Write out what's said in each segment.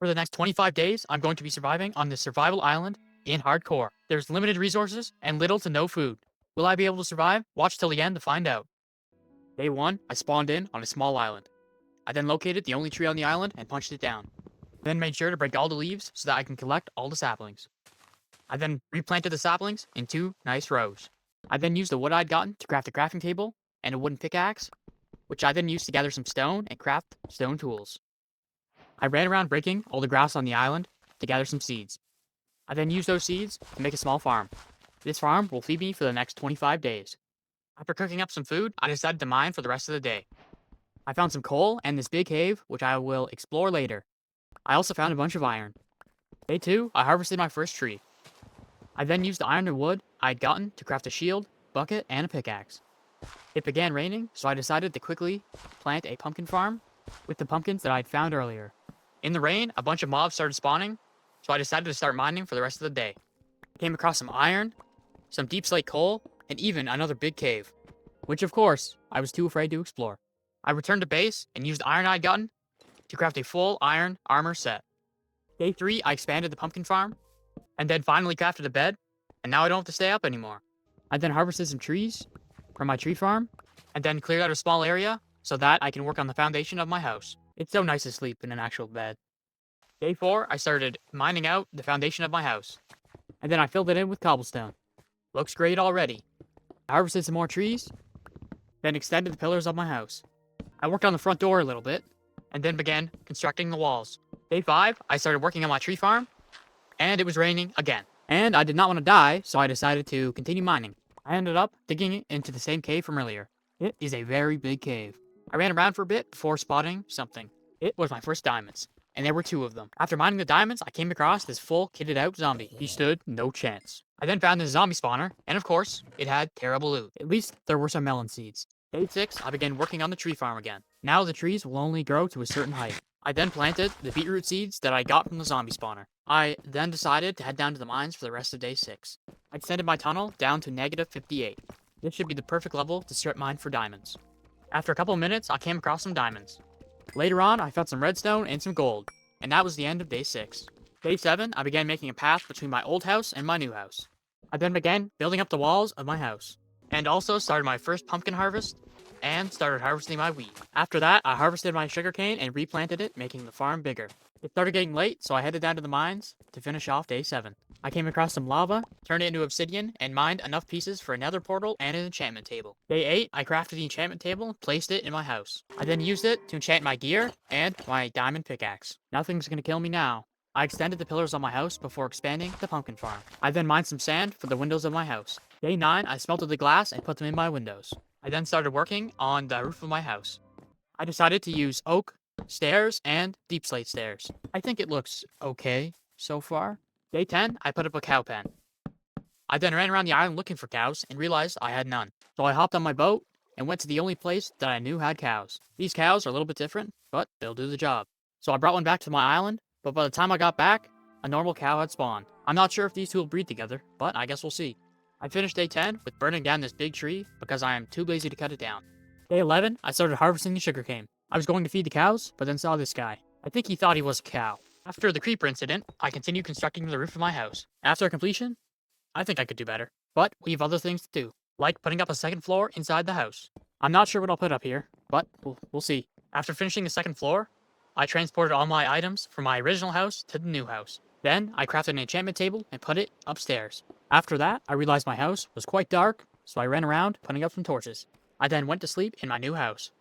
For the next 25 days, I'm going to be surviving on this survival island in hardcore. There's limited resources and little to no food. Will I be able to survive? Watch till the end to find out. Day 1, I spawned in on a small island. I then located the only tree on the island and punched it down. Then made sure to break all the leaves so that I can collect all the saplings. I then replanted the saplings in 2 nice rows. I then used the wood I'd gotten to craft a crafting table and a wooden pickaxe, which I then used to gather some stone and craft stone tools. I ran around breaking all the grass on the island to gather some seeds. I then used those seeds to make a small farm. This farm will feed me for the next 25 days. After cooking up some food, I decided to mine for the rest of the day. I found some coal and this big cave, which I will explore later. I also found a bunch of iron. Day 2, I harvested my first tree. I then used the iron and wood I had gotten to craft a shield, bucket, and a pickaxe. It began raining, so I decided to quickly plant a pumpkin farm with the pumpkins that I had found earlier. In the rain, a bunch of mobs started spawning, so I decided to start mining for the rest of the day. I came across some iron, some deep slate coal, and even another big cave, which of course, I was too afraid to explore. I returned to base and used the iron I'd gotten to craft a full iron armor set. Day 3, I expanded the pumpkin farm, and then finally crafted a bed, and now I don't have to stay up anymore. I then harvested some trees from my tree farm, and then cleared out a small area so that I can work on the foundation of my house. It's so nice to sleep in an actual bed. Day 4, I started mining out the foundation of my house, and then I filled it in with cobblestone. Looks great already. I harvested some more trees, then extended the pillars of my house. I worked on the front door a little bit, and then began constructing the walls. Day 5, I started working on my tree farm, and it was raining again. And I did not want to die, so I decided to continue mining. I ended up digging into the same cave from earlier. It is a very big cave. I ran around for a bit before spotting something. It was my first diamonds, and there were 2 of them. After mining the diamonds, I came across this full kitted out zombie. He stood no chance. I then found this zombie spawner, and of course, it had terrible loot. At least there were some melon seeds. Day 6, I began working on the tree farm again. Now the trees will only grow to a certain height. I then planted the beetroot seeds that I got from the zombie spawner. I then decided to head down to the mines for the rest of day 6. I extended my tunnel down to negative 58. This should be the perfect level to strip mine for diamonds. After a couple of minutes, I came across some diamonds. Later on, I found some redstone and some gold, and that was the end of day 6. Day 7, I began making a path between my old house and my new house. I then began building up the walls of my house, and also started my first pumpkin harvest, and started harvesting my wheat. After that, I harvested my sugarcane and replanted it, making the farm bigger. It started getting late, so I headed down to the mines to finish off day 7. I came across some lava, turned it into obsidian, and mined enough pieces for a nether portal and an enchantment table. Day 8, I crafted the enchantment table and placed it in my house. I then used it to enchant my gear and my diamond pickaxe. Nothing's gonna kill me now. I extended the pillars on my house before expanding the pumpkin farm. I then mined some sand for the windows of my house. Day 9, I smelted the glass and put them in my windows. I then started working on the roof of my house. I decided to use oak stairs and deep slate stairs. I think it looks okay so far. Day 10, I put up a cow pen. I then ran around the island looking for cows and realized I had none. So I hopped on my boat and went to the only place that I knew had cows. These cows are a little bit different, but they'll do the job. So I brought one back to my island, but by the time I got back, a normal cow had spawned. I'm not sure if these 2 will breed together, but I guess we'll see. I finished day 10 with burning down this big tree because I am too lazy to cut it down. Day 11, I started harvesting the sugarcane. I was going to feed the cows, but then saw this guy. I think he thought he was a cow. After the creeper incident, I continued constructing the roof of my house. After completion, I think I could do better. But we have other things to do, like putting up a second floor inside the house. I'm not sure what I'll put up here, but we'll see. After finishing the second floor, I transported all my items from my original house to the new house. Then I crafted an enchantment table and put it upstairs. After that, I realized my house was quite dark, so I ran around putting up some torches. I then went to sleep in my new house.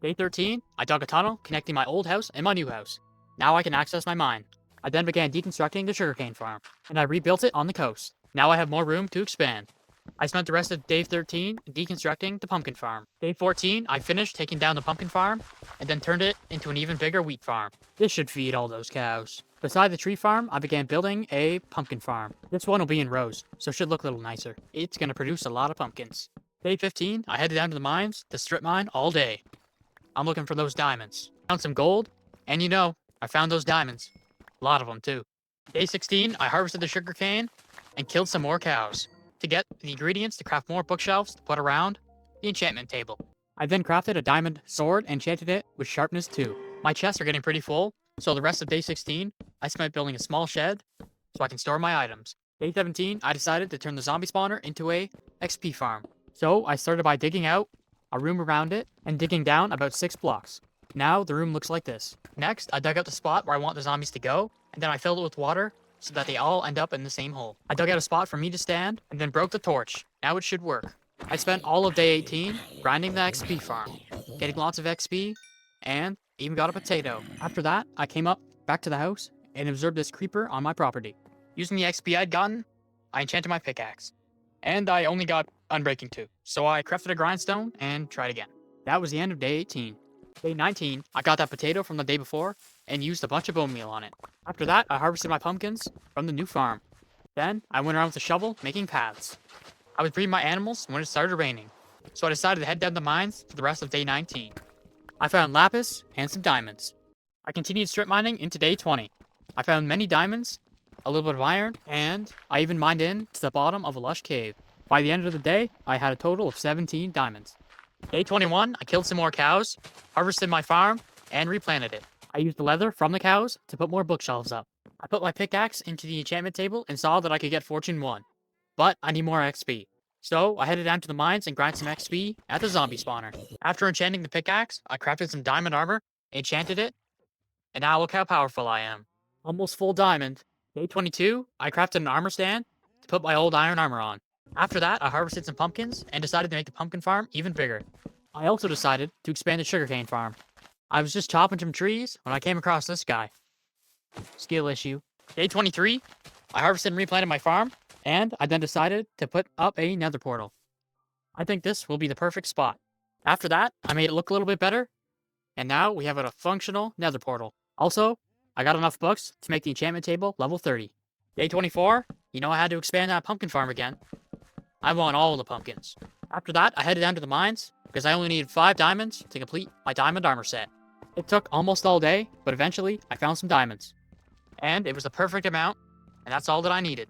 Day 13, I dug a tunnel connecting my old house and my new house. Now I can access my mine. I then began deconstructing the sugarcane farm, and I rebuilt it on the coast. Now I have more room to expand. I spent the rest of day 13 deconstructing the pumpkin farm. Day 14, I finished taking down the pumpkin farm, and then turned it into an even bigger wheat farm. This should feed all those cows. Beside the tree farm, I began building a pumpkin farm. This one will be in rows, so it should look a little nicer. It's gonna produce a lot of pumpkins. Day 15, I headed down to the mines to strip mine all day. I'm looking for those diamonds. Found some gold, and you know, I found those diamonds. A lot of them too. Day 16, I harvested the sugarcane and killed some more cows to get the ingredients to craft more bookshelves to put around the enchantment table. I then crafted a diamond sword and enchanted it with sharpness 2. My chests are getting pretty full, So the rest of day 16, I spent building a small shed so I can store my items. Day 17, I decided to turn the zombie spawner into a XP farm. So I started by digging out a room around it and digging down about 6 blocks. Now the room looks like this. Next, I dug out the spot where I want the zombies to go, and then I filled it with water so that they all end up in the same hole. I dug out a spot for me to stand, and then broke the torch. Now it should work. I spent all of day 18 grinding the XP farm, getting lots of XP, and even got a potato. After that, I came up back to the house and observed this creeper on my property. Using the XP I'd gotten, I enchanted my pickaxe. And I only got Unbreaking 2, so I crafted a grindstone and tried again. That was the end of day 18. Day 19, I got that potato from the day before and used a bunch of bone meal on it. After that, I harvested my pumpkins from the new farm. Then, I went around with a shovel making paths. I was breeding my animals when it started raining, so I decided to head down the mines for the rest of day 19. I found lapis and some diamonds. I continued strip mining into day 20. I found many diamonds, a little bit of iron, and I even mined in to the bottom of a lush cave. By the end of the day, I had a total of 17 diamonds. Day 21, I killed some more cows, harvested my farm, and replanted it. I used the leather from the cows to put more bookshelves up. I put my pickaxe into the enchantment table and saw that I could get Fortune 1. But I need more XP. So I headed down to the mines and grinded some XP at the zombie spawner. After enchanting the pickaxe, I crafted some diamond armor, enchanted it, and now look how powerful I am. Almost full diamond. Day 22, I crafted an armor stand to put my old iron armor on. After that, I harvested some pumpkins and decided to make the pumpkin farm even bigger. I also decided to expand the sugarcane farm. I was just chopping some trees when I came across this guy. Skill issue. Day 23, I harvested and replanted my farm, and I then decided to put up a nether portal. I think this will be the perfect spot. After that, I made it look a little bit better, and now we have a functional nether portal. Also, I got enough books to make the enchantment table level 30. Day 24, I had to expand that pumpkin farm again. I want all the pumpkins. After that, I headed down to the mines because I only needed 5 diamonds to complete my diamond armor set. It took almost all day, but eventually I found some diamonds. And it was the perfect amount, and that's all that I needed.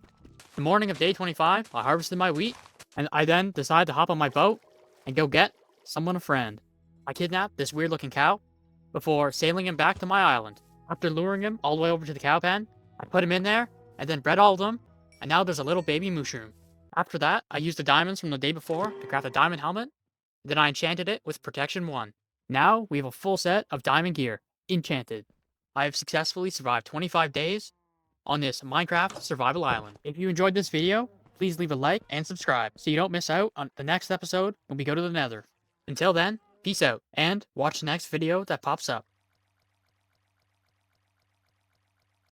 The morning of day 25, I harvested my wheat, and I then decided to hop on my boat and go get someone a friend. I kidnapped this weird looking cow before sailing him back to my island. After luring him all the way over to the cow pen, I put him in there and then bred all of them, and now there's a little baby mushroom. After that, I used the diamonds from the day before to craft a diamond helmet, then I enchanted it with Protection 1. Now we have a full set of diamond gear, enchanted. I have successfully survived 25 days on this Minecraft survival island. If you enjoyed this video, please leave a like and subscribe so you don't miss out on the next episode when we go to the nether. Until then, peace out, and watch the next video that pops up.